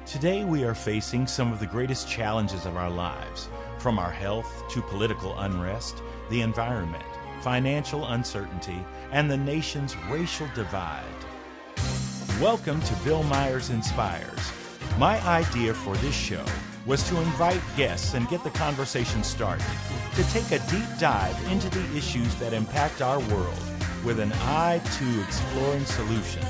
Today we are facing some of the greatest challenges of our lives, from our health to political unrest, the environment, financial uncertainty, and the nation's racial divide. Welcome to Bill Myers Inspires. My idea for this show was to invite guests and get the conversation started, to take a deep dive into the issues that impact our world with an eye to exploring solutions.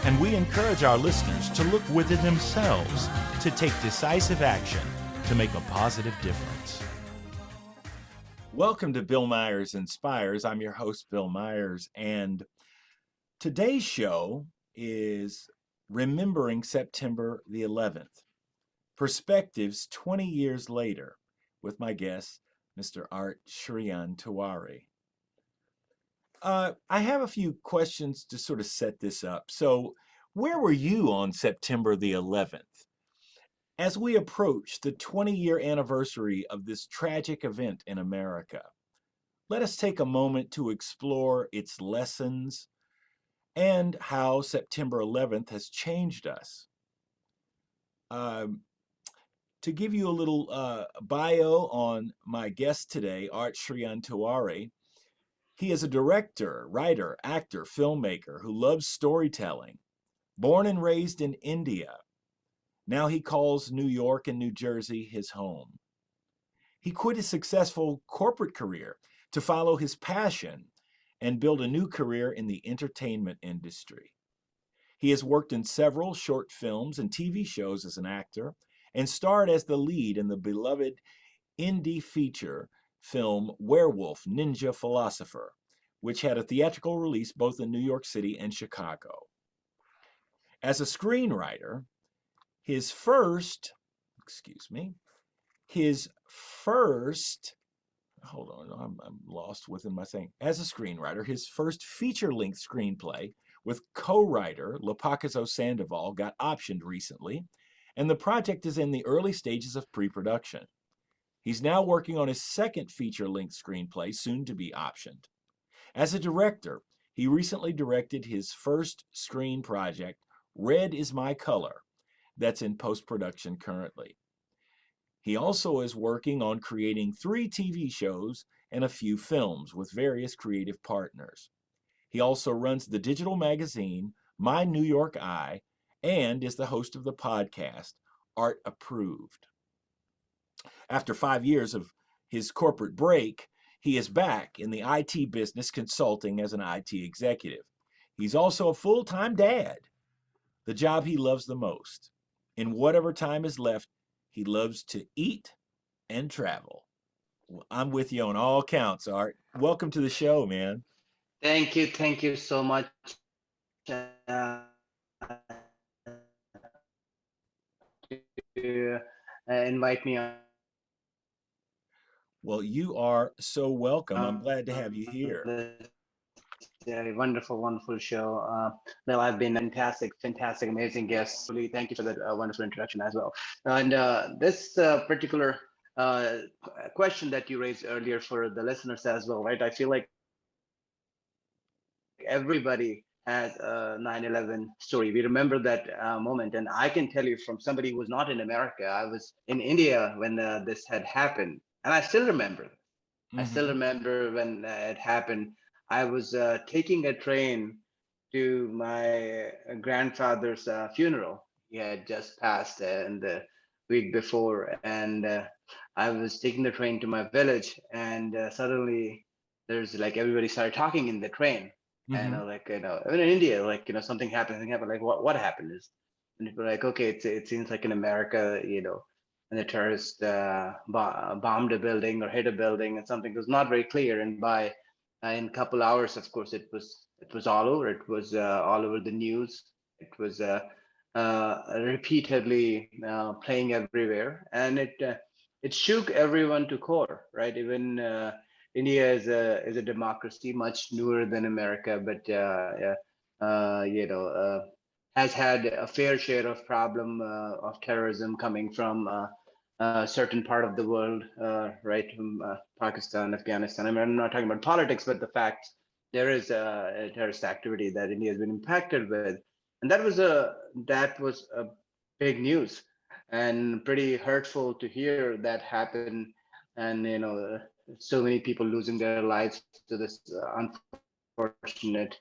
And we encourage our listeners to look within themselves to take decisive action to make a positive difference. Welcome to Bill Myers Inspires. I'm your host, Bill Myers, and today's show is Remembering September the 11th, Perspectives 20 Years Later, with my guest, Mr. Shrian Tiwari. I have a few questions to sort of set this up. So, where were you on September the 11th? As we approach the 20-year anniversary of this tragic event in America, let us take a moment to explore its lessons and how September 11th has changed us. To give you a little bio on my guest today, Shrian Tiwari, he is a director, writer, actor, filmmaker who loves storytelling. Born and raised in India, now he calls New York and New Jersey his home. He quit his successful corporate career to follow his passion and build a new career in the entertainment industry. He has worked in several short films and TV shows as an actor and starred as the lead in the beloved indie feature film Werewolf Ninja Philosopher, which had a theatrical release both in New York City and Chicago. As a screenwriter, his first, hold on, I'm lost within my saying. As a screenwriter, his first feature-length screenplay with co-writer Lapacazo Sandoval got optioned recently, and the project is in the early stages of pre-production. He's now working on his second feature-length screenplay, soon to be optioned. As a director, he recently directed his first screen project, Red is My Color, that's in post-production currently. He also is working on creating 3 TV shows and a few films with various creative partners. He also runs the digital magazine, MyNewYorkEye, and is the host of the podcast, ArtApproved. After 5 years of his corporate break, he is back in the IT business consulting as an IT executive. He's also a full-time dad, the job he loves the most. In whatever time is left, he loves to eat and travel. I'm with you on all counts, Art. Welcome to the show, man. Thank you so much. To invite me on. Well, you are so welcome. I'm glad to have you here. This wonderful show. Well, I've been fantastic, amazing guests. Really, thank you for that wonderful introduction as well. And this particular question that you raised earlier for the listeners as well, right? I feel like everybody has a 9/11 story. We remember that moment, and I can tell you from somebody who was not in America. I was in India when this had happened, and I still remember. I still remember when it happened. I was taking a train to my grandfather's funeral. He had just passed in the week before, and I was taking the train to my village, and suddenly there's like everybody started talking in the train. And in India, something happened, like what happened is, and people are like, okay, it seems like in America, and the terrorist bombed a building or hit a building, and something was not very clear. And by in a couple hours, of course, it was all over. It was all over the news. It was repeatedly playing everywhere, and it shook everyone to core, right? Even India is a democracy, much newer than America, but has had a fair share of problem of terrorism coming from a certain part of the world, right, from Pakistan, Afghanistan. I mean, I'm not talking about politics, but the fact there is a terrorist activity that India has been impacted with, and that was a big news, and pretty hurtful to hear that happen. And so many people losing their lives to this unfortunate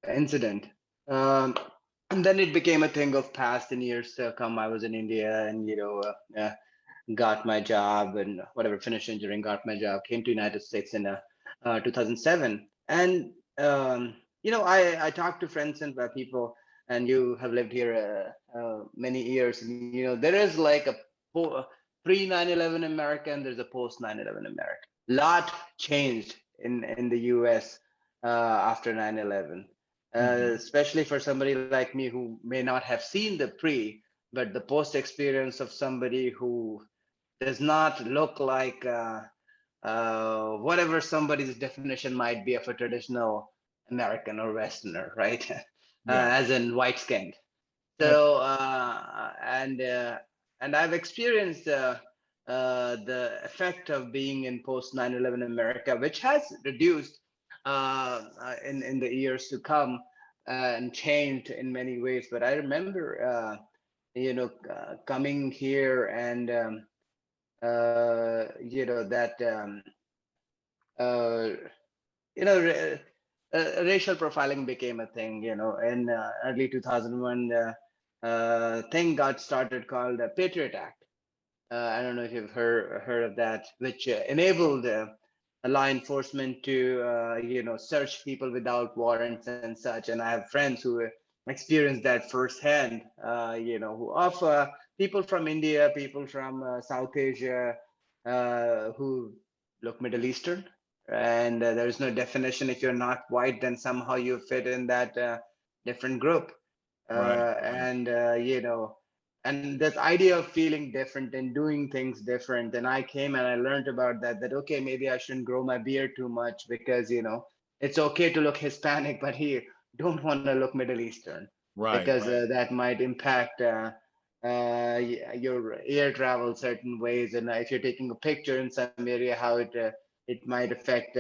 incident. And then it became a thing of past in years to come. I was in India, and got my job and whatever, finished engineering, got my job, came to United States in 2007. And I talked to friends and people, and you have lived here many years, and there is like a pre 9/11 America, and there's a post 9/11 America. Lot changed in the US after 9/11, especially for somebody like me who may not have seen the pre, but the post experience of somebody who does not look like whatever somebody's definition might be of a traditional American or Westerner, right? Yeah, As in white skinned. abs- So and I've experienced the effect of being in post 9/11 America, which has reduced in the years to come and changed in many ways. But I remember, coming here and that uh, racial profiling became a thing. In early 2001, thing got started called the Patriot Act. I don't know if you've heard of that, which enabled law enforcement to search people without warrants and such. And I have friends who experienced that firsthand. Who of people from India, people from South Asia, who look Middle Eastern, and there is no definition. If you're not white, then somehow you fit in that different group. right, right. And and this idea of feeling different and doing things different. And I came and I learned about that okay, maybe I shouldn't grow my beard too much, because it's okay to look Hispanic, but here don't want to look Middle Eastern, Right, because right. that might impact your air travel certain ways. And if you're taking a picture in some area, how it might affect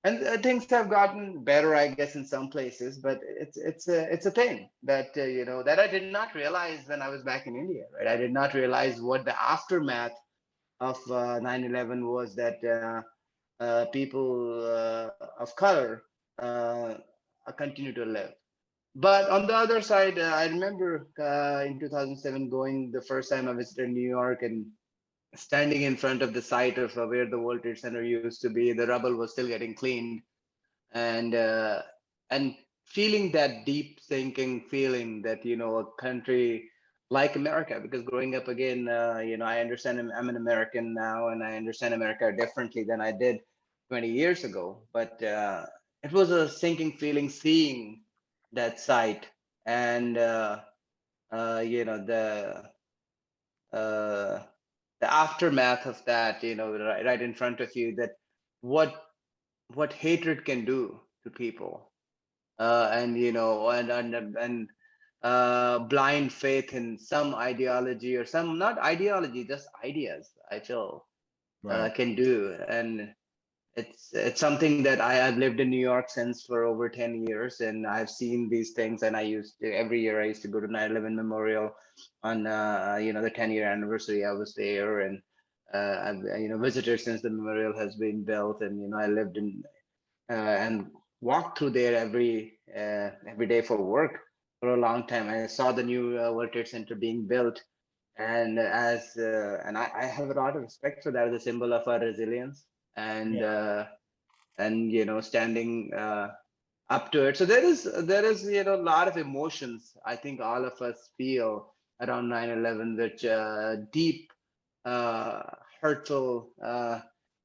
and things have gotten better, I guess, in some places. But it's a thing that that I did not realize when I was back in India, right? I did not realize what the aftermath of 9/11 was, that people of color continue to live. But on the other side, I remember in 2007 going the first time I visited New York, and standing in front of the site of where the World Trade Center used to be. The rubble was still getting cleaned, and feeling that deep thinking feeling that a country like America, because growing up again, I understand I'm an American now, and I understand America differently than I did 20 years ago. But it was a sinking feeling seeing that site, and uh, the aftermath of that, right in front of you, that what hatred can do to people, and blind faith in some ideology, or some, not ideology, just ideas, I feel Right. can do. And it's something that I've lived in New York since for over 10 years, and I've seen these things. And every year I used to go to 9/11 Memorial on the 10-year anniversary. I was there, and I've visited since the memorial has been built. And I lived in and walked through there every day for work for a long time. I saw the new World Trade Center being built, and I have a lot of respect for that as a symbol of our resilience, and Yeah. standing up to it. So there is a lot of emotions I think all of us feel around 9/11, which deep uh, hurtful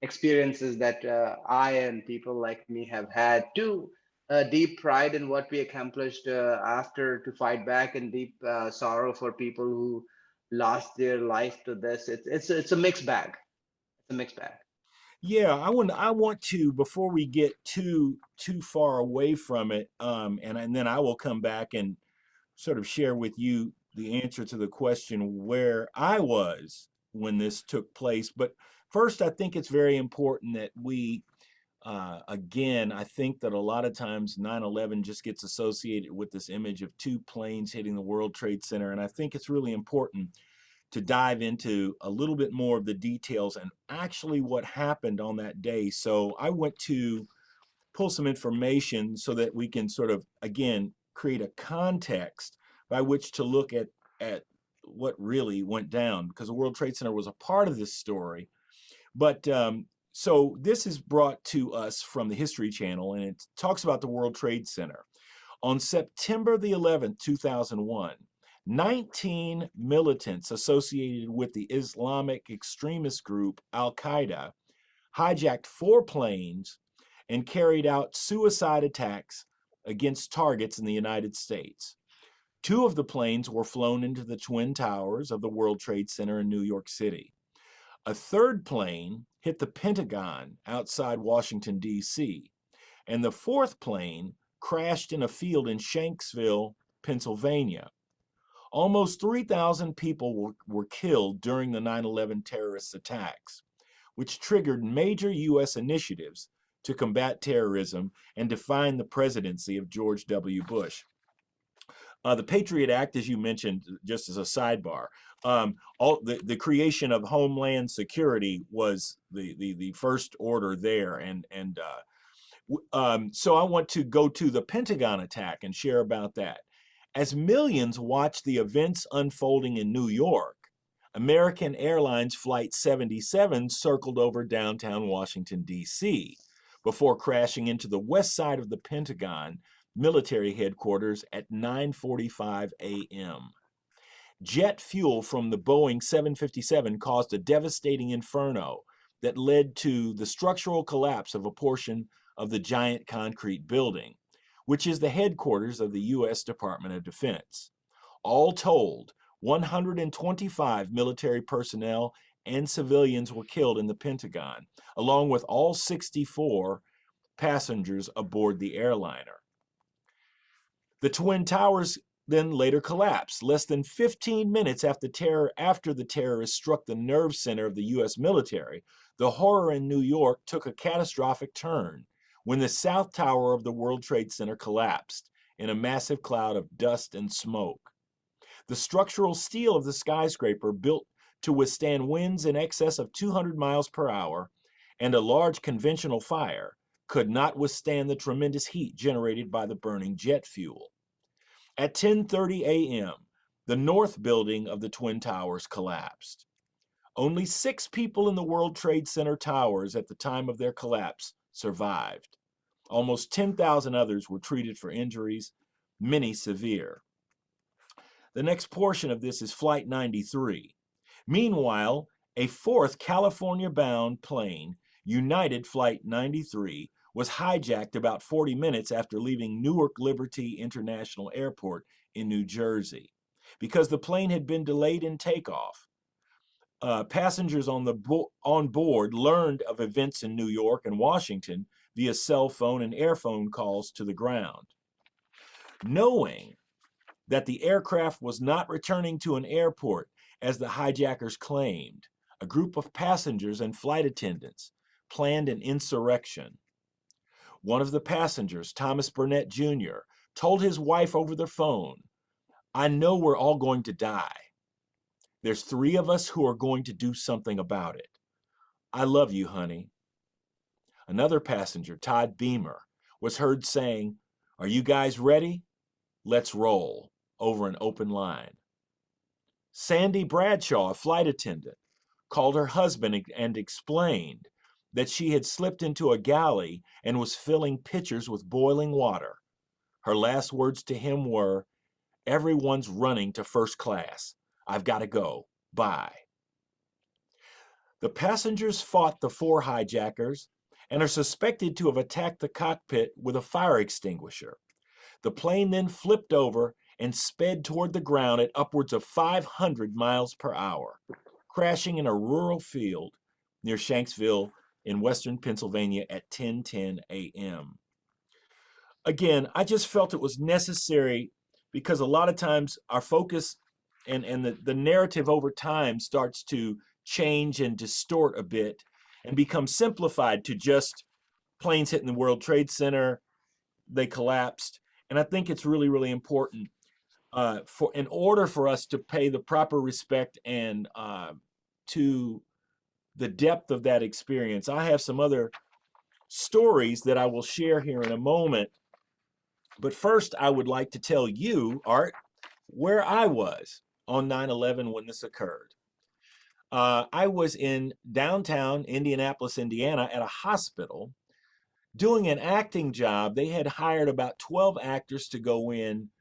experiences that I and people like me have had, too. Deep pride in what we accomplished after to fight back, and deep sorrow for people who lost their life to this. It's a mixed bag. It's a mixed bag. Yeah, I want to, before we get too far away from it, and then I will come back and sort of share with you the answer to the question where I was when this took place. But first, I think it's very important that we Again, I think that a lot of times 9/11 just gets associated with this image of two planes hitting the World Trade Center. And I think it's really important to dive into a little bit more of the details and actually what happened on that day. So I went to pull some information so that we can sort of, again, create a context by which to look at what really went down, because the World Trade Center was a part of this story. But so this is brought to us from the History Channel, and it talks about the World Trade Center. On September the 11th, 2001, 19 militants associated with the Islamic extremist group Al-Qaeda hijacked 4 planes and carried out suicide attacks against targets in the United States. 2 of the planes were flown into the Twin Towers of the World Trade Center in New York City. A 3rd plane hit the Pentagon outside Washington, D.C., and the 4th plane crashed in a field in Shanksville, Pennsylvania. Almost 3,000 people were killed during the 9/11 terrorist attacks, which triggered major U.S. initiatives to combat terrorism and define the presidency of George W. Bush. The Patriot Act, as you mentioned, just as a sidebar, the creation of Homeland Security was the first order there, so I want to go to the Pentagon attack and share about that. As millions watched the events unfolding in New York, American Airlines Flight 77 circled over downtown Washington, D.C., before crashing into the west side of the Pentagon military headquarters at 9:45 a.m. Jet fuel from the Boeing 757 caused a devastating inferno that led to the structural collapse of a portion of the giant concrete building, which is the headquarters of the U.S. Department of Defense. All told, 125 military personnel and civilians were killed in the Pentagon, along with all 64 passengers aboard the airliner. The Twin Towers then later collapsed, less than 15 minutes after the terrorists struck the nerve center of the U.S. military. The horror in New York took a catastrophic turn when the South Tower of the World Trade Center collapsed in a massive cloud of dust and smoke. The structural steel of the skyscraper, built to withstand winds in excess of 200 miles per hour and a large conventional fire, could not withstand the tremendous heat generated by the burning jet fuel. At 10:30 a.m., the north building of the Twin Towers collapsed. Only 6 people in the World Trade Center towers at the time of their collapse survived. Almost 10,000 others were treated for injuries, many severe. The next portion of this is Flight 93. Meanwhile, a 4th California-bound plane, United Flight 93, was hijacked about 40 minutes after leaving Newark Liberty International Airport in New Jersey. Because the plane had been delayed in takeoff, passengers on board learned of events in New York and Washington via cell phone and airphone calls to the ground. Knowing that the aircraft was not returning to an airport as the hijackers claimed, a group of passengers and flight attendants planned an insurrection. One of the passengers, Thomas Burnett Jr., told his wife over the phone, "I know we're all going to die. There's 3 of us who are going to do something about it. I love you, honey." Another passenger, Todd Beamer, was heard saying, "Are you guys ready? Let's roll," over an open line. Sandy Bradshaw, a flight attendant, called her husband and explained that she had slipped into a galley and was filling pitchers with boiling water. Her last words to him were, "Everyone's running to first class. I've got to go. Bye." The passengers fought the 4 hijackers and are suspected to have attacked the cockpit with a fire extinguisher. The plane then flipped over and sped toward the ground at upwards of 500 miles per hour, crashing in a rural field near Shanksville in western Pennsylvania at 10:10 a.m. Again, I just felt it was necessary because a lot of times our focus and the narrative over time starts to change and distort a bit and become simplified to just planes hitting the World Trade Center, they collapsed. And I think it's really, really important for in order for us to pay the proper respect and to the depth of that experience. I have some other stories that I will share here in a moment. But first, I would like to tell you, Art, where I was on 9/11 when this occurred. I was in downtown Indianapolis, Indiana, at a hospital doing an acting job. They had hired about 12 actors to go in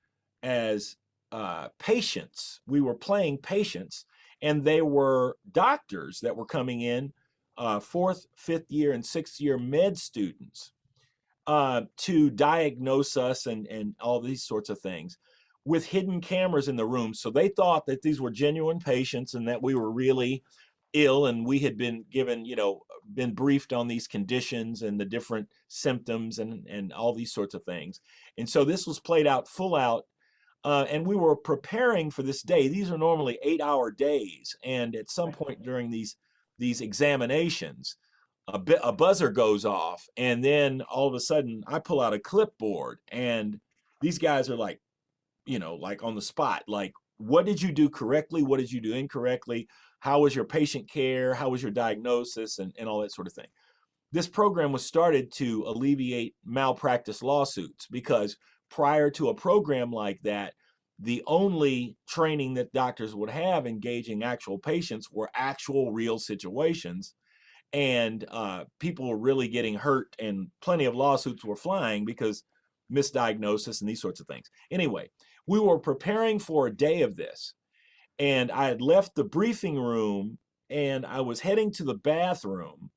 as patients. We were playing patients, and they were doctors that were coming in, fourth, fifth year, and sixth year med students to diagnose us and all these sorts of things with hidden cameras in the room. So they thought that these were genuine patients and that we were really ill, and we had been given, been briefed on these conditions and the different symptoms and all these sorts of things. And so this was played out full out. And we were preparing for this day. These are normally 8-hour days. And at some point during these examinations, a buzzer goes off. And then all of a sudden I pull out a clipboard, and these guys are like, like on the spot, like, what did you do correctly? What did you do incorrectly? How was your patient care? How was your diagnosis? And all that sort of thing. This program was started to alleviate malpractice lawsuits, because prior to a program like that, the only training that doctors would have engaging actual patients were actual real situations. And people were really getting hurt, and plenty of lawsuits were flying because misdiagnosis and these sorts of things. Anyway, we were preparing for a day of this, and I had left the briefing room and I was heading to the bathroom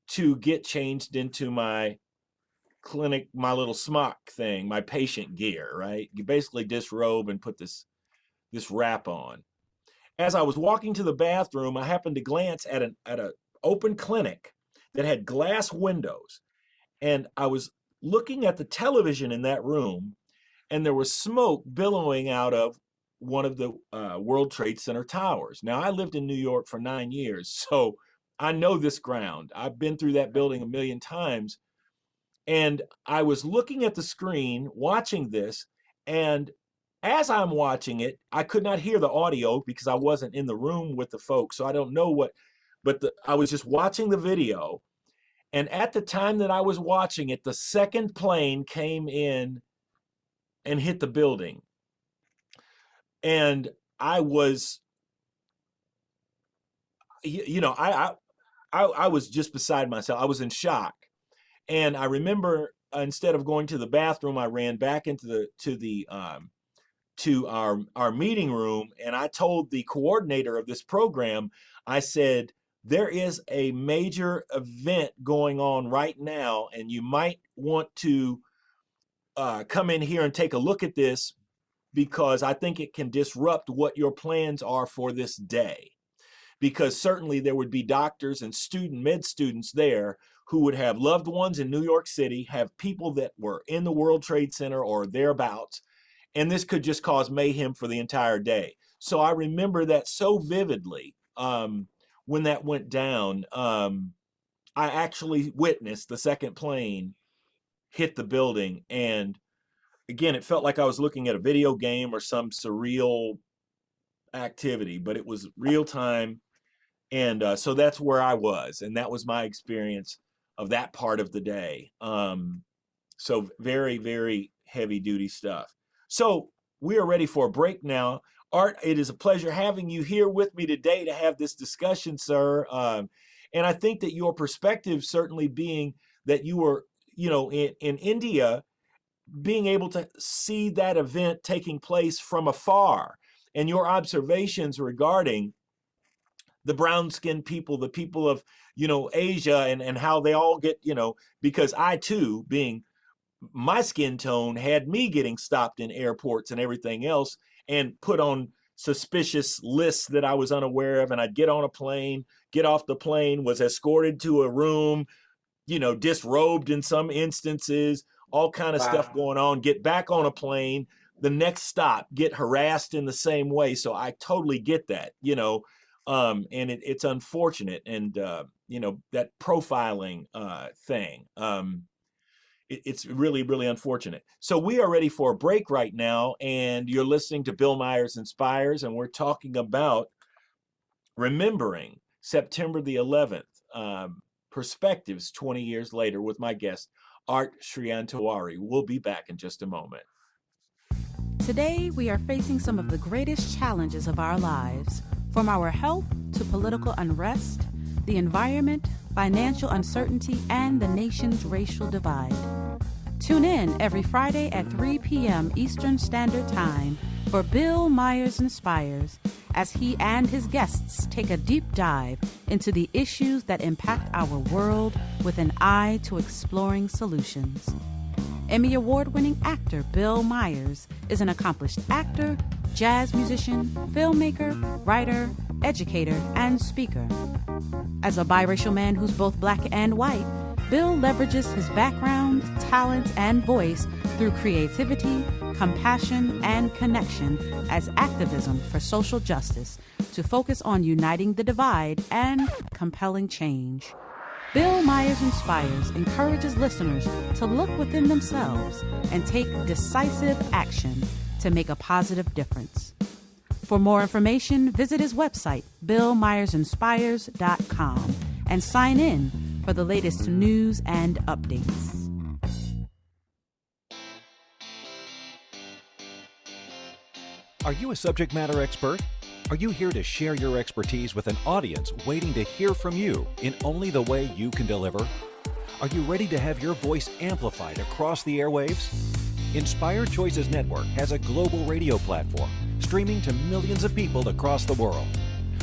to get changed into my clinic, my little smock thing, my patient gear, right? You basically disrobe and put this wrap on. As I was walking to the bathroom, I happened to glance at an open clinic that had glass windows, and I was looking at the television in that room, and there was smoke billowing out of one of the World Trade Center towers. Now, I lived in New York for 9 years, so I know this ground. I've been through that building a million times. And I was looking at the screen, watching this, and as I'm watching it, I could not hear the audio because I wasn't in the room with the folks, so I don't know what, but I was just watching the video. And at the time that I was watching it, the second plane came in and hit the building. And I was, I was just beside myself. I was in shock. And I remember instead of going to the bathroom, I ran back into to our meeting room, and I told the coordinator of this program, I said, there is a major event going on right now, and you might want to come in here and take a look at this, because I think it can disrupt what your plans are for this day. Because certainly there would be doctors and med students there who would have loved ones in New York City, have people that were in the World Trade Center or thereabouts, and this could just cause mayhem for the entire day. So I remember that so vividly. When that went down, I actually witnessed the second plane hit the building, and again, it felt like I was looking at a video game or some surreal activity, but it was real time. And so that's where I was, and that was my experience of that part of the day. So very, very heavy duty stuff. So we are ready for a break now. Art, it is a pleasure having you here with me today to have this discussion, sir. And I think that your perspective, certainly being that you were, in India, being able to see that event taking place from afar, and your observations regarding the brown-skinned people, the people of, Asia, and how they all get, because I too, being my skin tone, had me getting stopped in airports and everything else, and put on suspicious lists that I was unaware of. And I'd get on a plane, get off the plane, was escorted to a room, disrobed in some instances, all kind of stuff going on, get back on a plane, the next stop, get harassed in the same way. So I totally get that, and it's unfortunate. And that profiling thing. It's really, really unfortunate. So we are ready for a break right now, and you're listening to Bill Myers Inspires, and we're talking about remembering September the 11th, perspectives 20 years later with my guest, Art Shrian Tiwari. We'll be back in just a moment. Today, we are facing some of the greatest challenges of our lives, from our health to political unrest, the environment, financial uncertainty, and the nation's racial divide. Tune in every Friday at 3 p.m. Eastern Standard Time for Bill Myers Inspires, as he and his guests take a deep dive into the issues that impact our world with an eye to exploring solutions. Emmy Award-winning actor Bill Myers is an accomplished actor, jazz musician, filmmaker, writer, educator, and speaker. As a biracial man who's both black and white, Bill leverages his background, talent, and voice through creativity, compassion, and connection as activism for social justice to focus on uniting the divide and compelling change. Bill Myers Inspires encourages listeners to look within themselves and take decisive action to make a positive difference. For more information, visit his website, BillMyersInspires.com, and sign in for the latest news and updates. Are you a subject matter expert? Are you here to share your expertise with an audience waiting to hear from you in only the way you can deliver? Are you ready to have your voice amplified across the airwaves? Inspired Choices Network has a global radio platform streaming to millions of people across the world.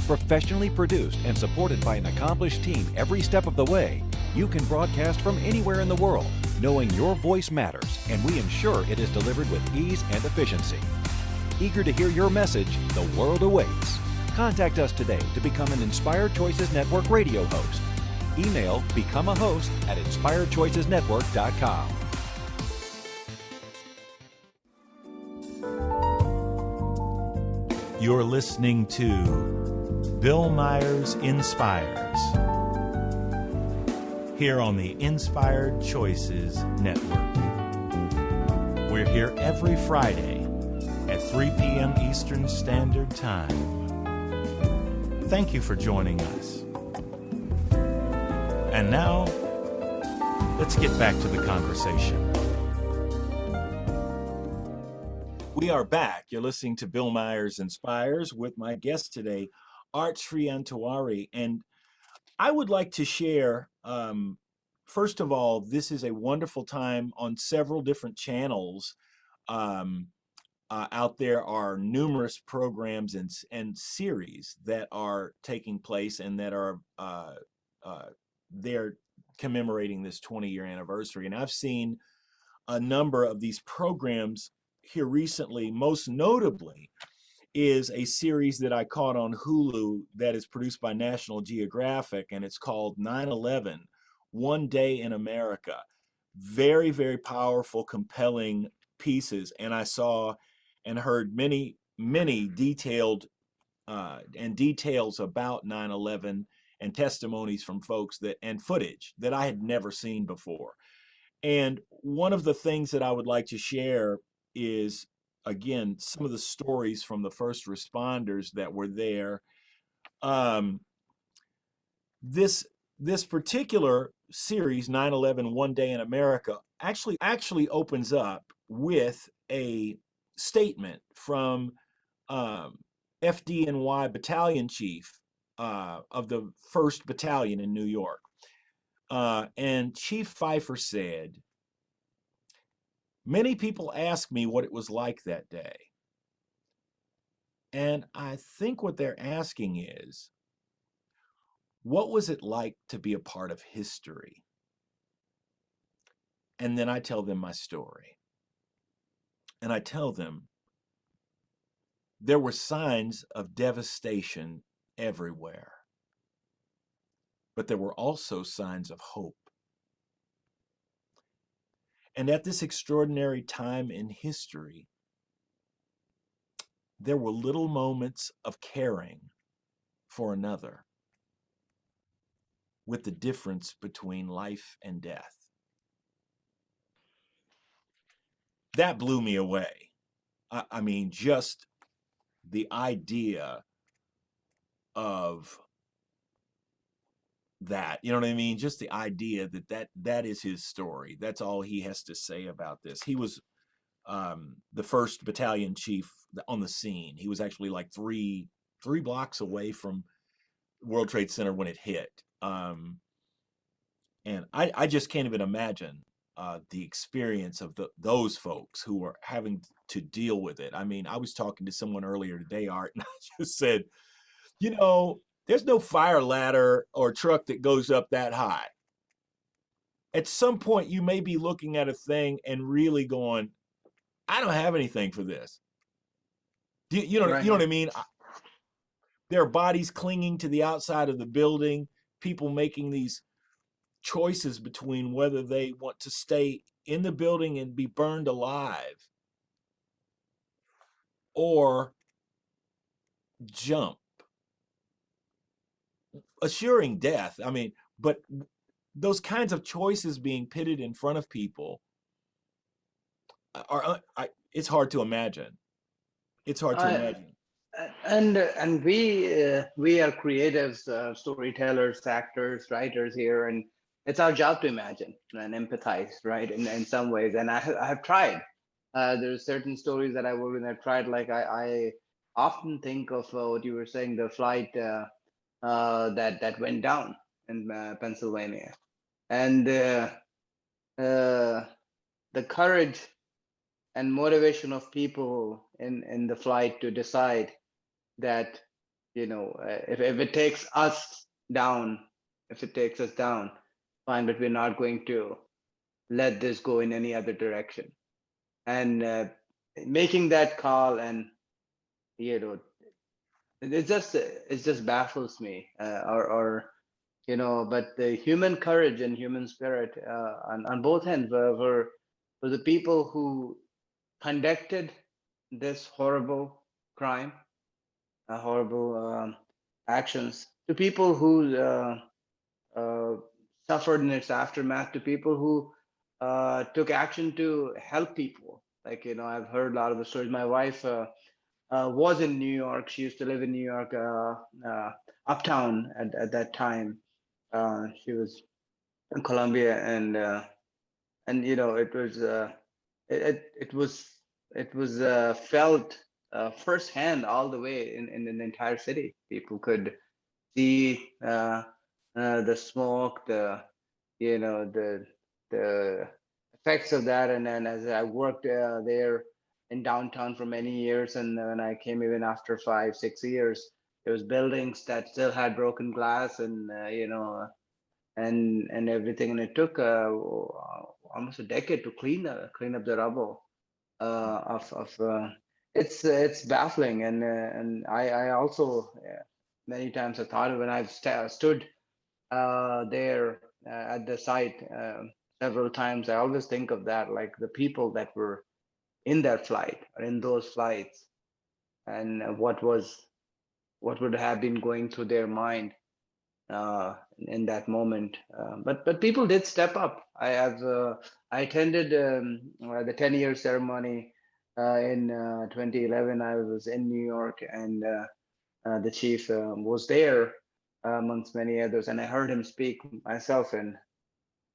Professionally produced and supported by an accomplished team every step of the way, you can broadcast from anywhere in the world, knowing your voice matters, and we ensure it is delivered with ease and efficiency. Eager to hear your message, the world awaits. Contact us today to become an Inspired Choices Network radio host. Email become a host at inspiredchoicesnetwork.com. You're listening to Bill Myers Inspires here on the Inspired Choices Network. We're here every Friday at 3 p.m. Eastern Standard Time. Thank you for joining us. And now, let's get back to the conversation. We are back. You're listening to Bill Myers Inspires with my guest today, Art Shrian Tiwari. And I would like to share, first of all, this is a wonderful time on several different channels. Out there are numerous programs and series that are taking place and that are they're commemorating this 20-year anniversary. And I've seen a number of these programs here recently. Most notably is a series that I caught on Hulu that is produced by National Geographic, and it's called 9/11, One Day in America. Very, very powerful, compelling pieces. And I saw and heard many, many detailed details about 9/11 and testimonies from folks and footage that I had never seen before. And one of the things that I would like to share is, again, some of the stories from the first responders that were there. This particular series, 9/11, One Day in America, actually opens up with a statement from FDNY battalion chief of the 1st Battalion in New York. And Chief Pfeiffer said, "Many people ask me what it was like that day. And I think what they're asking is, what was it like to be a part of history?" And then I tell them my story. And I tell them there were signs of devastation everywhere, but there were also signs of hope. And at this extraordinary time in history, there were little moments of caring for another. with the difference between life and death. That blew me away. I mean, just the idea of that, you know what I mean? Just the idea that is his story. That's all he has to say about this. He was the first battalion chief on the scene. He was actually like three blocks away from World Trade Center when it hit. And I just can't even imagine the experience of those folks who were having to deal with it. I mean, I was talking to someone earlier today, Art, and I just said, you know, there's no fire ladder or truck that goes up that high. At some point, you may be looking at a thing and really going, I don't have anything for this. You know what I mean? There are bodies clinging to the outside of the building, people making these choices between whether they want to stay in the building and be burned alive or jump, assuring death. I mean, but those kinds of choices being pitted in front of people are it's hard to imagine. It's hard to imagine. And we are creatives, storytellers, actors, writers here, and it's our job to imagine and empathize, right? In some ways, and I have tried. There's certain stories that I work with. I've tried. Like I often think of what you were saying, the flight that went down in Pennsylvania, and the courage and motivation of people in the flight to decide that, you know, if it takes us down, fine, but we're not going to let this go in any other direction. And making that call, and you know, it just baffles me, or you know, but the human courage and human spirit on both ends were the people who conducted this horrible crime, horrible actions, to people who suffered in its aftermath, to people who took action to help people. Like, you know, I've heard a lot of the stories. My wife was in New York. She used to live in New York, uptown at that time. She was in Columbia, and you know, it was felt firsthand all the way in the entire city. People could see the smoke, you know, the effects of that. And then as I worked there in downtown for many years, and when I came even after 5-6 years, there was buildings that still had broken glass, and you know, and everything, and it took almost a decade to clean up the rubble of it's baffling. And I also many times I thought, when I've stood there at the site several times, I always think of that, like the people that were in that flight or in those flights, and what would have been going through their mind in that moment. But people did step up. I attended the 10-year ceremony in 2011. I was in New York, and the chief was there amongst many others, and I heard him speak myself. And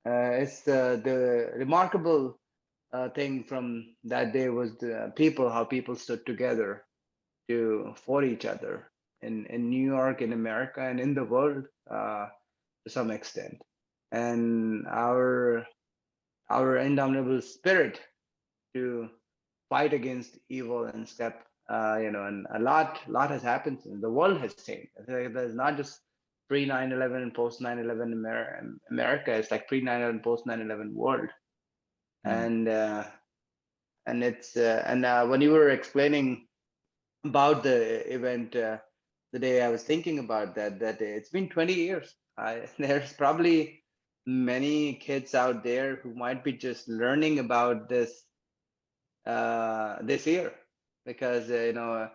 it's the remarkable thing from that day was how people stood together for each other in New York, in America, and in the world to some extent. And our indomitable spirit to fight against evil and step, you know, and a lot has happened. The world has changed. There's not just pre 9/11 and post 9/11 America. It's like pre 9/11, post 9/11 world. And it's when you were explaining about the event the day, I was thinking about that it's been 20 years. There's probably many kids out there who might be just learning about this this year, because you know,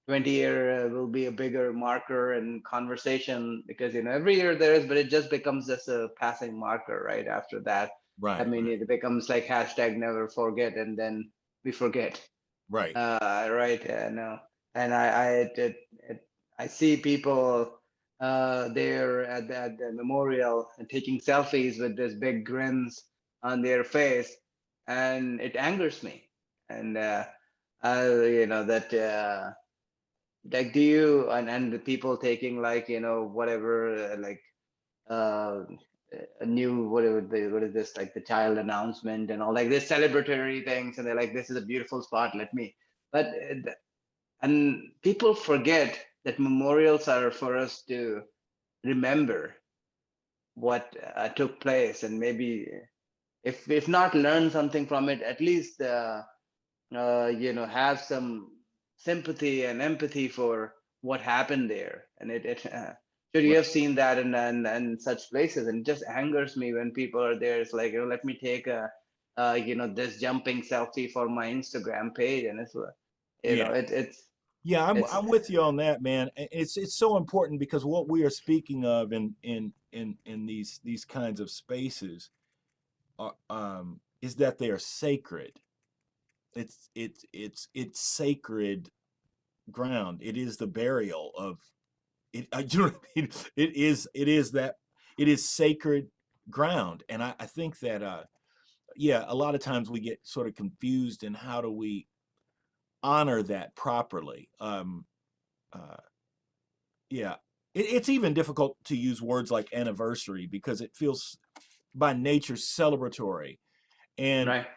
20 year will be a bigger marker and conversation, because every year there is, but it just becomes just a passing marker right after that. I Right, mean, right, it becomes like hashtag never forget, and then we forget. right. Right. No. And I see people there at the memorial and taking selfies with this big grins on their face, and it angers me. And that like, do you, and the people taking like whatever like uh a new, what is this, like the child announcement and all, like this celebratory things, and they're like, this is a beautiful spot, let me. But and people forget that memorials are for us to remember what took place, and maybe if not learn something from it, at least have some sympathy and empathy for what happened there. And sure, you Right. have seen that in such places, and it just angers me when people are there. It's like, let me take a this jumping selfie for my Instagram page, and it's Yeah. Yeah, it's I'm with you on that, man. It's so important because what we are speaking of in these kinds of spaces is that they are sacred. It's sacred ground. It is the burial of it. You know what I mean? It is sacred ground, and I think that yeah, a lot of times we get sort of confused in how do we honor that properly. Uh, yeah, it's even difficult to use words like anniversary because it feels by nature celebratory, and right.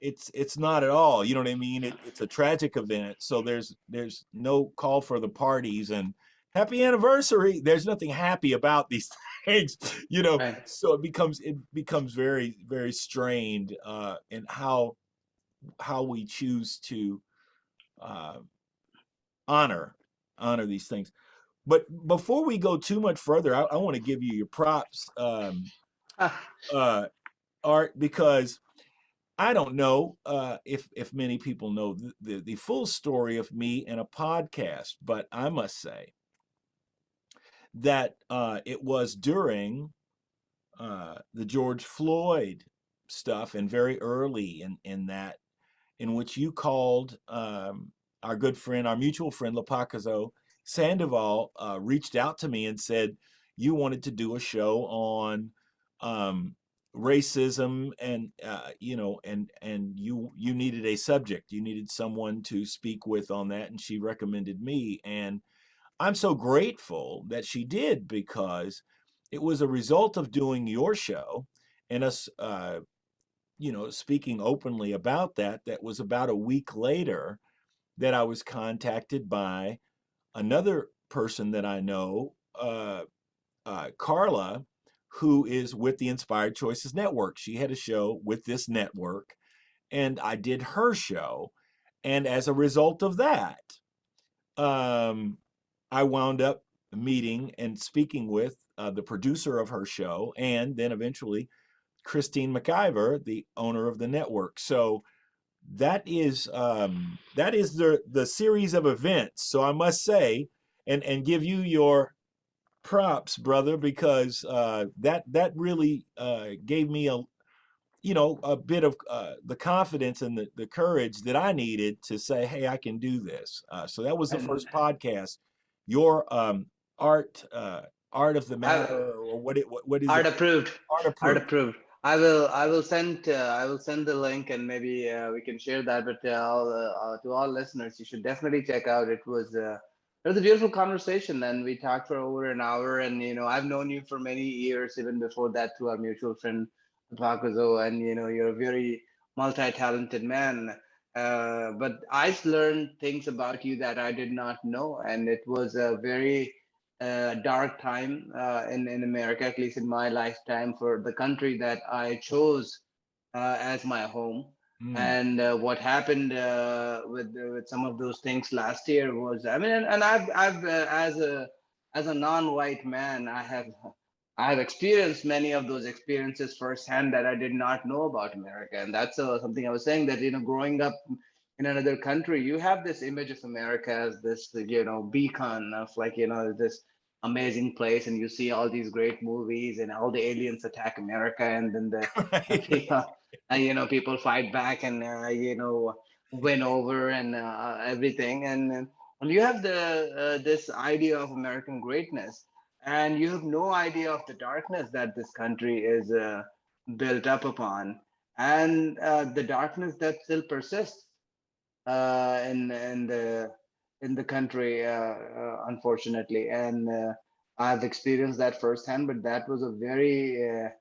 it's not at all. You know what I mean? It's a tragic event, so there's no call for the parties and happy anniversary. There's nothing happy about these things, Right. so it becomes very very strained in how we choose to uh, honor honor these things. But before we go too much further, I want to give you your props, uh, Art, because I don't know if many people know the full story of me and a podcast, but I must say that it was during the George Floyd stuff and very early in that, in which you called our good friend, our mutual friend, Lapacazo Sandoval, reached out to me and said you wanted to do a show on um, racism, and and you needed a subject, you needed someone to speak with on that, and she recommended me, and I'm so grateful that she did because it was a result of doing your show and us speaking openly about that was about a week later that I was contacted by another person that I know, Carla, who is with the Inspired Choices Network. She had a show with this network, and I did her show. And as a result of that, um, I wound up meeting and speaking with the producer of her show, and then eventually Christine McIver, the owner of the network. So that is the series of events. So I must say, and give you your props, brother, because that really gave me a bit of the confidence and the courage that I needed to say, hey, I can do this. So that was the And first podcast. Your art of the I, matter, or what is it? art approved. Art Art approved. approved. I will send the link, and maybe we can share that. But to all listeners, you should definitely check out. It was a beautiful conversation, and we talked for over an hour. And I've known you for many years, even before that, through our mutual friend Pacazo. And you're a very multi-talented man. But I learned things about you that I did not know, and it was a very dark time in America, at least in my lifetime, for the country that I chose as my home. Mm, And what happened with some of those things last year was, I mean, and I've as a non-white man, I have experienced many of those experiences firsthand that I did not know about America, and that's something I was saying, that growing up in another country, you have this image of America as this, beacon of like, this amazing place, and you see all these great movies and all the aliens attack America, and then the Right. people fight back and win over and everything, and you have this idea of American greatness, and you have no idea of the darkness that this country is built up upon, and the darkness that still persists in the country, unfortunately. And I've experienced that firsthand. But that was a very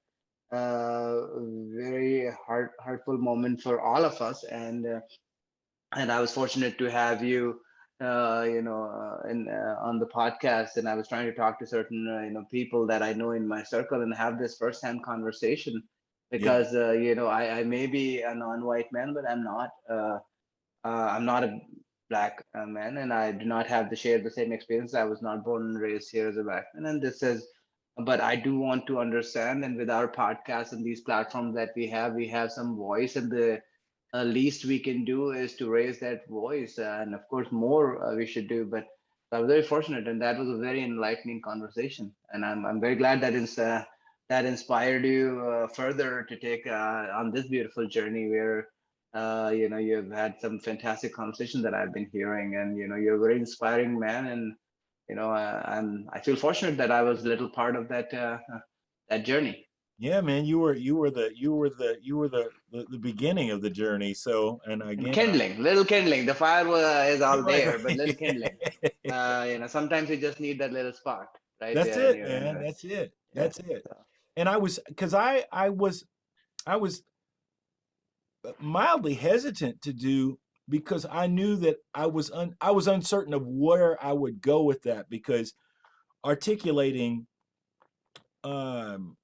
hurtful moment for all of us. And I was fortunate to have you, on the podcast. And I was trying to talk to certain people that I know in my circle and have this firsthand conversation, Yeah. because I may be a non-white man, but I'm not. I'm not a black man, and I do not have to share the same experience. I was not born and raised here as a black man, and this is. But I do want to understand, and with our podcast and these platforms that we have some voice, and the least we can do is to raise that voice, and of course, more we should do. But I was very fortunate, and that was a very enlightening conversation, and I'm very glad that that inspired you further to take on this beautiful journey where you've had some fantastic conversations that I've been hearing, and you're a very inspiring man, and I feel fortunate that I was a little part of that journey. Yeah, man, you were the beginning of the journey. So, and And again, kindling, little kindling. The fire is all right, there, but little kindling. right. Sometimes you just need that little spark right That's there in it, your man. inner. That's it. Yeah. That's it. So, And because I was mildly hesitant to do, because I knew that I was uncertain of where I would go with that, because articulating um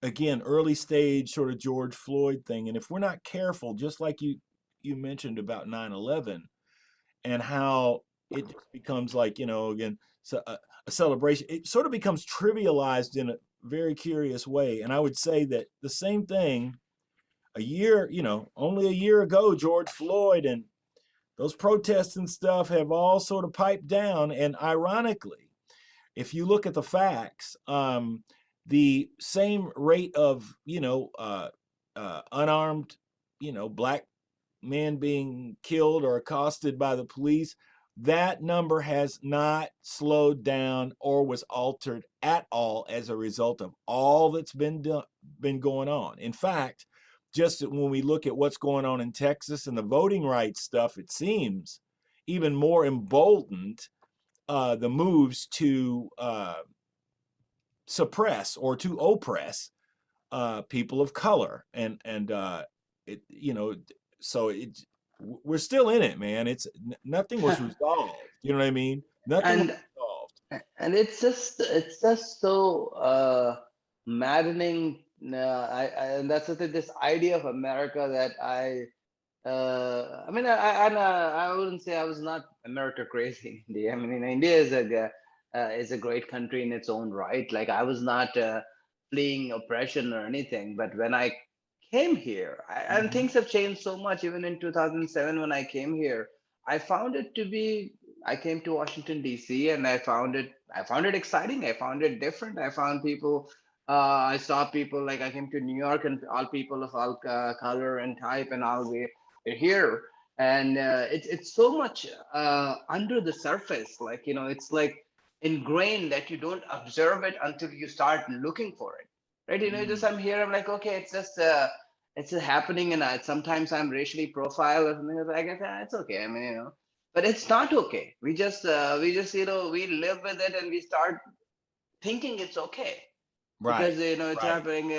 again, early stage sort of George Floyd thing, and if we're not careful, just like you mentioned about 9/11, and how it just becomes like, again, so a celebration, it sort of becomes trivialized in a very curious way. And I would say that the same thing only a year ago, George Floyd and those protests and stuff have all sort of piped down. And ironically, if you look at the facts, the same rate of unarmed black men being killed or accosted by the police, that number has not slowed down or was altered at all as a result of all that's been going on. In fact, just when we look at what's going on in Texas and the voting rights stuff, it seems even more emboldened the moves to suppress or to oppress people of color, and it so we're still in it, man. It's nothing was resolved. You know what I mean? Nothing was and resolved. and it's just so maddening. And that's the thing, this idea of America that I mean, I wouldn't say I was not America crazy in India. I mean, India is a great country in its own right. Like, I was not fleeing oppression or anything, but when I came here, and Mhm. things have changed so much. Even in 2007, when I came here, I found it to be. I came to Washington D.C. and I found it exciting. I found it different. I found people. I saw people, like, I came to New York, and all people of all color and type and all here, and it's so much under the surface, like, it's like ingrained that you don't observe it until you start looking for it, right? Just I'm here, I'm like, okay, it's just happening, and sometimes I'm racially profiled or something. I guess it's okay. I mean, but it's not okay. We just we live with it, and we start thinking it's okay Right, because it's right. happening,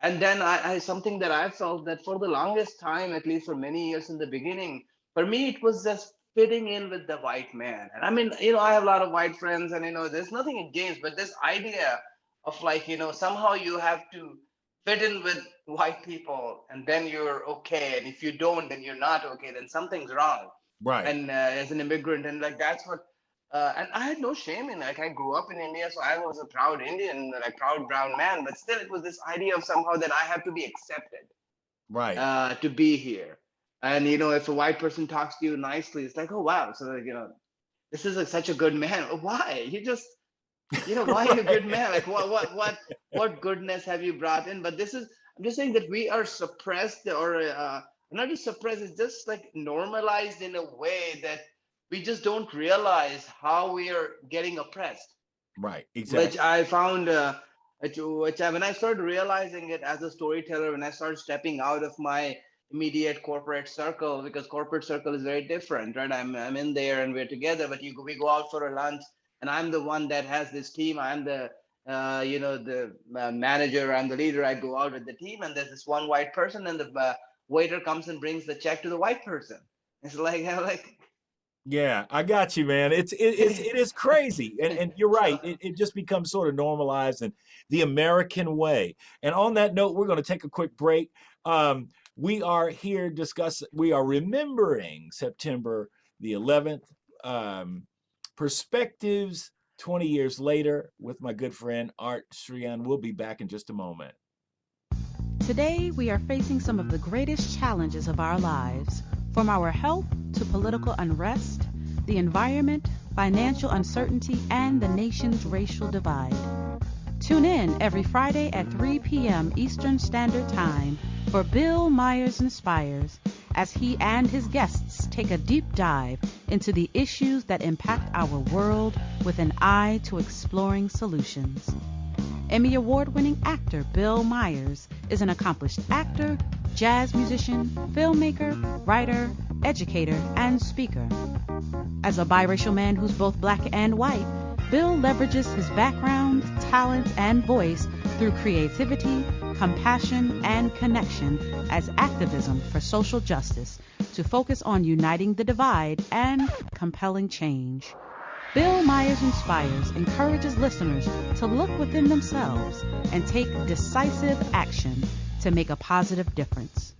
and then I something that I felt that for the longest time, at least for many years in the beginning, for me it was just fitting in with the white man. And I mean, I have a lot of white friends, and there's nothing against, but this idea of, like, somehow you have to fit in with white people, and then you're okay, and if you don't, then you're not okay, then something's wrong. Right. And as an immigrant, and like that's what and I had no shame in, like, I grew up in India, so I was a proud Indian, like proud brown man. But still, it was this idea of somehow that I have to be accepted Right. to be here. And if a white person talks to you nicely, it's like, oh wow, so this is such a good man. Why? Why are you a good man? Like what goodness have you brought in? But I'm just saying that we are suppressed, or not just suppressed, it's just like normalized in a way that we just don't realize how we are getting oppressed. Right, exactly. Which I found, when I started realizing it as a storyteller, when I started stepping out of my immediate corporate circle, because corporate circle is very different, right? I'm in there and we're together, but we go out for a lunch, and I'm the one that has this team. I'm the the manager. I'm the leader. I go out with the team, and there's this one white person, and the waiter comes and brings the check to the white person. It's like, I'm like. Yeah, I got you, man. It is crazy, and you're right. It just becomes sort of normalized and the American way. And on that note, we're going to take a quick break. We are here we are remembering September the 11th. Perspectives 20 years later with my good friend Art Shrian. We'll be back in just a moment. Today, we are facing some of the greatest challenges of our lives, from our health to political unrest, the environment, financial uncertainty, and the nation's racial divide. Tune in every Friday at 3 p.m. Eastern Standard Time for Bill Myers Inspires, as he and his guests take a deep dive into the issues that impact our world with an eye to exploring solutions. Emmy Award-winning actor Bill Myers is an accomplished actor, jazz musician, filmmaker, writer, educator, and speaker. As a biracial man who's both black and white, Bill leverages his background, talent, and voice through creativity, compassion, and connection as activism for social justice to focus on uniting the divide and compelling change. Bill Myers Inspires encourages listeners to look within themselves and take decisive action to make a positive difference.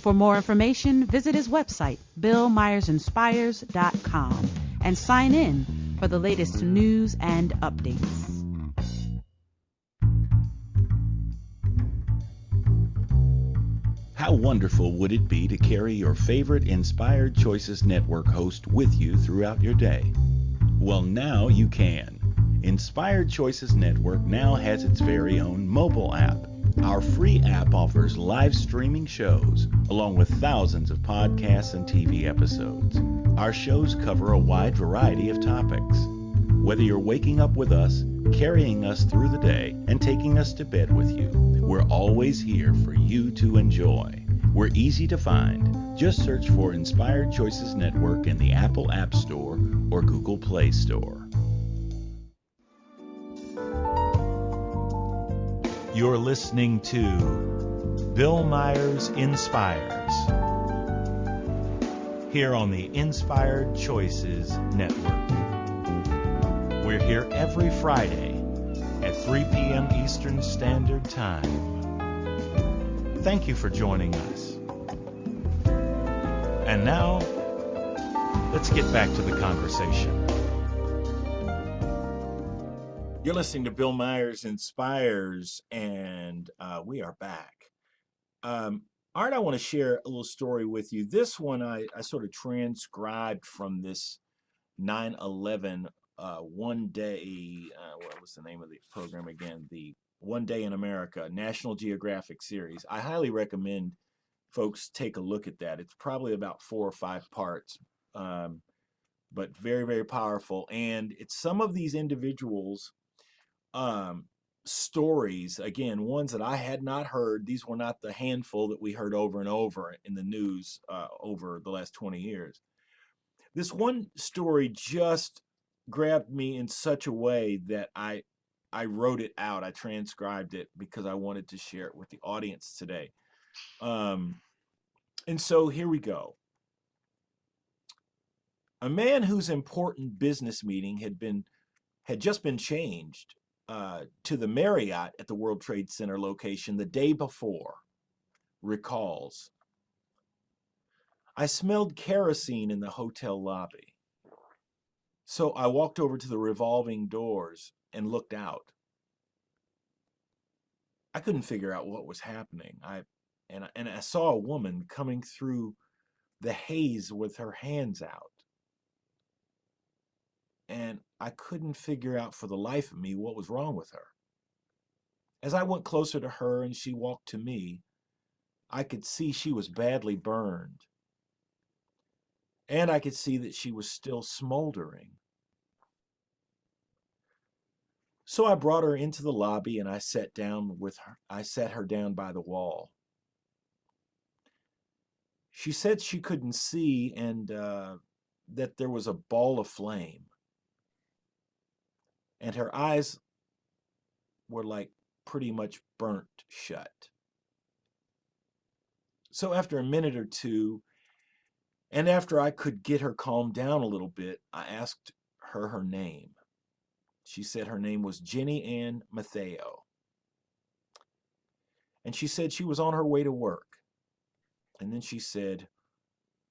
For more information, visit his website, BillMyersInspires.com, and sign in for the latest news and updates. How wonderful would it be to carry your favorite Inspired Choices Network host with you throughout your day? Well, now you can. Inspired Choices Network now has its very own mobile app. Our free app offers live streaming shows, along with thousands of podcasts and TV episodes. Our shows cover a wide variety of topics. Whether you're waking up with us, carrying us through the day, and taking us to bed with you, we're always here for you to enjoy. We're easy to find. Just search for Inspired Choices Network in the Apple App Store or Google Play Store. You're listening to Bill Myers Inspires here on the Inspired Choices Network. We're here every Friday at 3 p.m. Eastern Standard Time. Thank you for joining us. And now, let's get back to the conversation. You're listening to Bill Myers Inspires, and we are back. Art, I want to share a little story with you. This one I sort of transcribed from this 9/11 one day, what was the name of the program again? The One Day in America, National Geographic series. I highly recommend folks take a look at that. It's probably about 4 or 5 parts, but very, very powerful. And it's some of these individuals' stories, again, ones that I had not heard. These were not the handful that we heard over and over in the news over the last 20 years. This one story just grabbed me in such a way that I wrote it out. I transcribed it because I wanted to share it with the audience today. And so here we go. A man whose important business meeting had just been changed to the Marriott at the World Trade Center location the day before recalls, "I smelled kerosene in the hotel lobby. So I walked over to the revolving doors and looked out. I couldn't figure out what was happening. I saw a woman coming through the haze with her hands out. And I couldn't figure out for the life of me what was wrong with her. As I went closer to her and she walked to me, I could see she was badly burned. And I could see that she was still smoldering. So I brought her into the lobby and I sat down with her. I sat her down by the wall. She said she couldn't see and that there was a ball of flame. And her eyes were like pretty much burnt shut. So after a minute or two, and after I could get her calmed down a little bit, I asked her name. She said her name was Jenny Ann Matheo. And she said she was on her way to work. And then she said,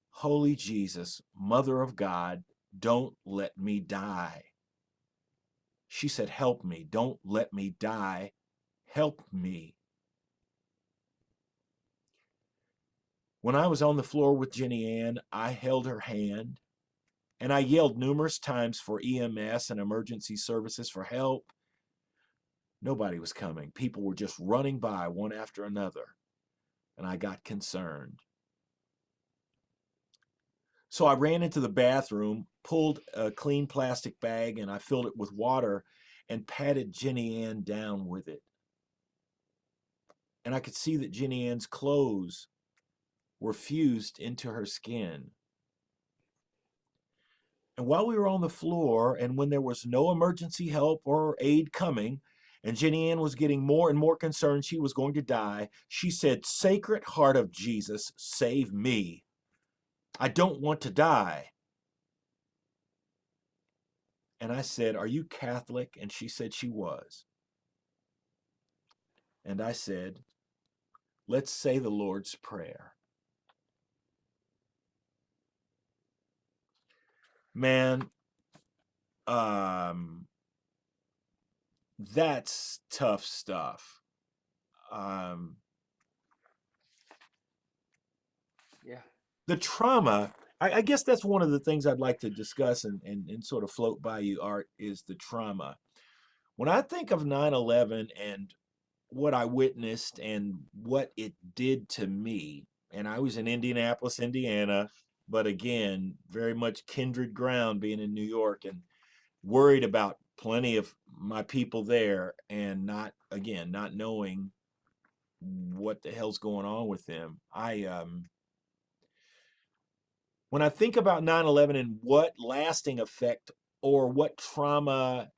"Holy Jesus, Mother of God, don't let me die." She said, "Help me, don't let me die, help me." When I was on the floor with Jenny Ann, I held her hand and I yelled numerous times for EMS and emergency services for help. Nobody was coming. People were just running by one after another, and I got concerned. So I ran into the bathroom, pulled a clean plastic bag, and I filled it with water and patted Jenny Ann down with it. And I could see that Jenny Ann's clothes were fused into her skin. And while we were on the floor, and when there was no emergency help or aid coming, and Jenny Ann was getting more and more concerned she was going to die, she said, "Sacred Heart of Jesus, save me. I don't want to die." And I said, "Are you Catholic?" And she said she was. And I said, "Let's say the Lord's Prayer." Man, that's tough stuff. Yeah. The trauma, I guess that's one of the things I'd like to discuss and sort of float by you, Art, is the trauma. When I think of 9/11 and what I witnessed and what it did to me, and I was in Indianapolis, Indiana, but again, very much kindred ground being in New York and worried about plenty of my people there and not knowing what the hell's going on with them. When I think about 9/11 and what lasting effect or what trauma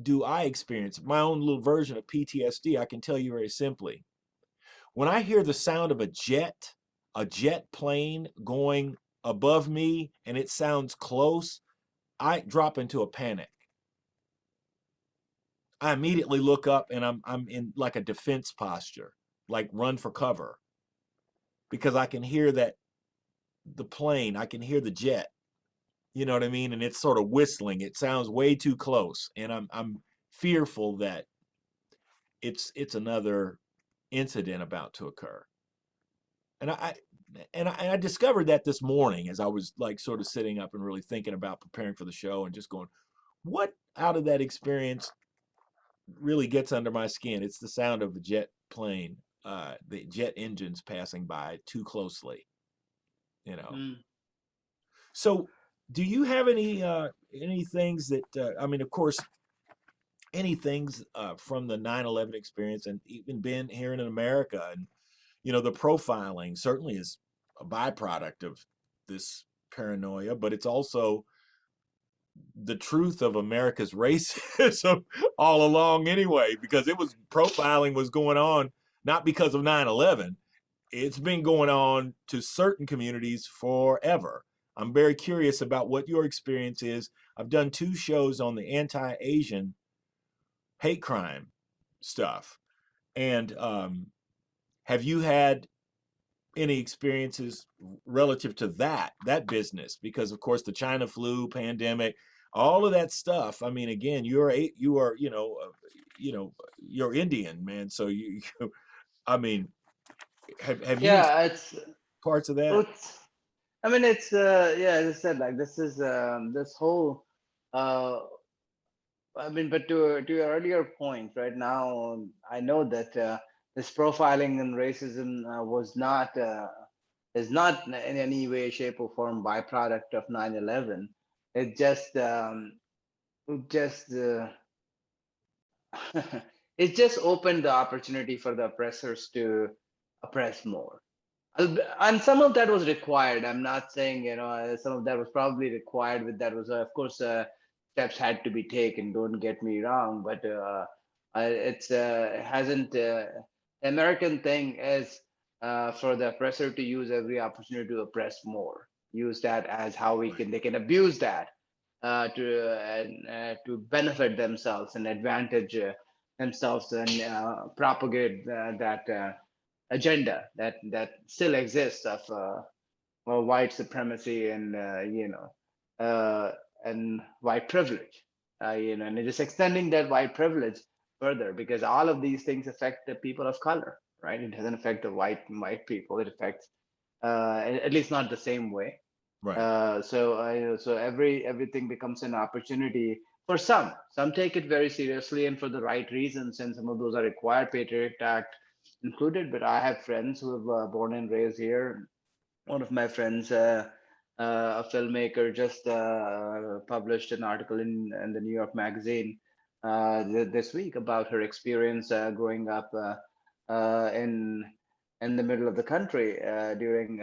do I experience, my own little version of PTSD, I can tell you very simply. When I hear the sound of a jet plane going above me and it sounds close, I drop into a panic. I immediately look up and I'm in like a defense posture, like run for cover, because I can hear the plane, I can hear the jet, you know what I mean? And it's sort of whistling. It sounds way too close. And I'm fearful that it's another incident about to occur. And I discovered that this morning as I was like sort of sitting up and really thinking about preparing for the show and just going, what out of that experience really gets under my skin? It's the sound of a jet plane, the jet engines passing by too closely, you know. So do you have any things that I mean, of course, any things from the 9/11 experience, and even been here in America, and you know, the profiling certainly is a byproduct of this paranoia, but it's also the truth of America's racism all along anyway, because profiling was going on not because of 9/11. It's been going on to certain communities forever. I'm very curious about what your experience is. I've done 2 shows on the anti-Asian hate crime stuff. And have you had any experiences relative to that business? Because of course the China flu pandemic, all of that stuff. I mean, again, you are you're Indian, man. So I mean, have you Yeah, it's parts of that? both. I mean, it's yeah, as I said, like this is this whole. Uh, I mean, but to your earlier point, right now, I know that this profiling and racism was not is not in any way, shape, or form byproduct of 9/11. It just it just opened the opportunity for the oppressors to oppress more. And some of that was required. I'm not saying, some of that was probably required. With that was, of course, steps had to be taken. Don't get me wrong, but it's hasn't the American thing is for the oppressor to use every opportunity to oppress more. Use that as how they can abuse that to benefit themselves and advantage themselves and propagate that agenda that still exists of white supremacy and and white privilege, and it is extending that white privilege further because all of these things affect the people of color, right? It doesn't affect the white people. It affects at least not the same way. Right. So everything becomes an opportunity for some. Some take it very seriously and for the right reasons, and some of those are required, Patriot Act included. But I have friends who have born and raised here. One of my friends, a filmmaker, just published an article in the New York Magazine this week about her experience growing up in the middle of the country during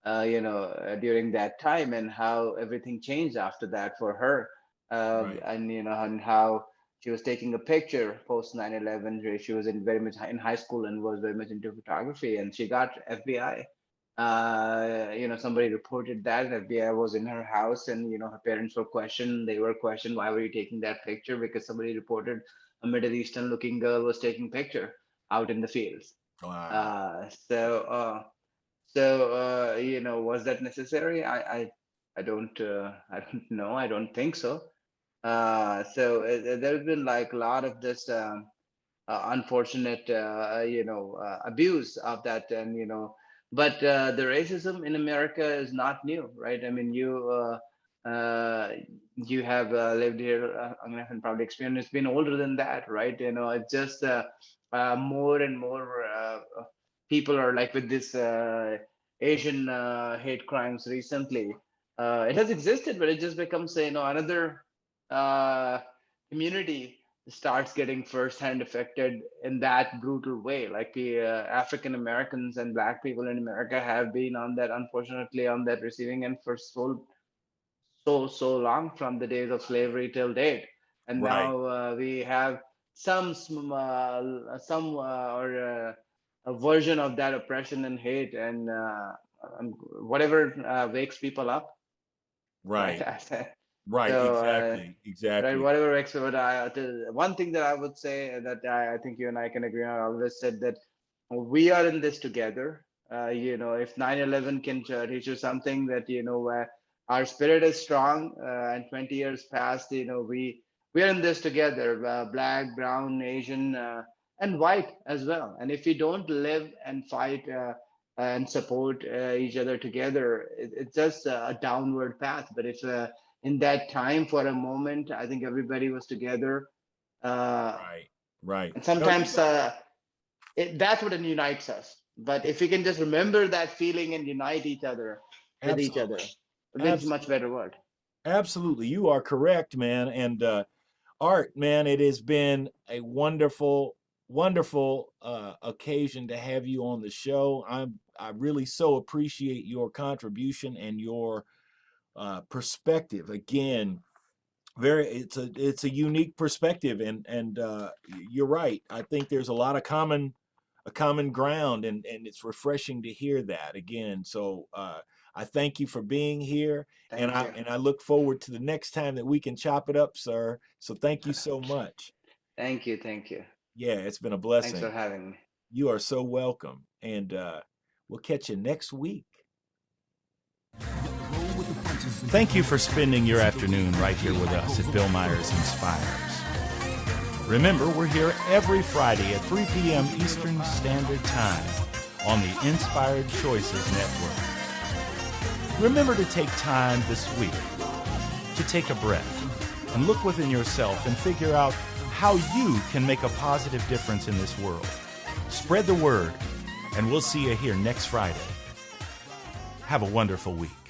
during that time, and how everything changed after that for her, and how she was taking a picture post 9/11. She was very much in high school and was very much into photography, and she got FBI. Somebody reported that FBI was in her house, and her parents were questioned. They were questioned, why were you taking that picture? Because somebody reported a Middle Eastern looking girl was taking picture out in the fields. Wow. Was that necessary? I don't know. I don't think so. There's been like a lot of this unfortunate abuse of that, and but the racism in America is not new, right? I mean, you have lived here. I mean, and probably experienced. It's been older than that, right? It's just more and more people are like with this Asian hate crimes recently. It has existed, but it just becomes another community starts getting firsthand affected in that brutal way. Like the African Americans and Black people in America have been unfortunately on that receiving end for so long, from the days of slavery till date. And now we have some or a version of that oppression and hate, and whatever wakes people up. Right. Right. So, exactly. Right. Whatever wakes people up. One thing that I would say that I think you and I can agree on. I always said that we are in this together. If 9/11 can teach you something, that our spirit is strong, and 20 years past, we are in this together, Black, brown, Asian, and white as well. And if we don't live and fight and support each other together, it's just a downward path. But if in that time, for a moment, I think everybody was together. Right. And sometimes that's what unites us. But if we can just remember that feeling and unite each other with each other, it's a much better world. Absolutely. You are correct, man. And Art, man, it has been a wonderful occasion to have you on the show. I really so appreciate your contribution and your perspective. Again, it's a unique perspective, and you're right. I think there's a lot of common ground, and it's refreshing to hear that again. So I thank you for being here, and I look forward to the next time that we can chop it up, sir. So thank you so much. Thank you. Yeah, it's been a blessing. Thanks for having me. You are so welcome, and we'll catch you next week. Thank you for spending your afternoon right here with us at Bill Myers Inspires. Remember, we're here every Friday at 3 p.m. Eastern Standard Time on the Inspired Choices Network. Remember to take time this week to take a breath and look within yourself and figure out how you can make a positive difference in this world. Spread the word, and we'll see you here next Friday. Have a wonderful week.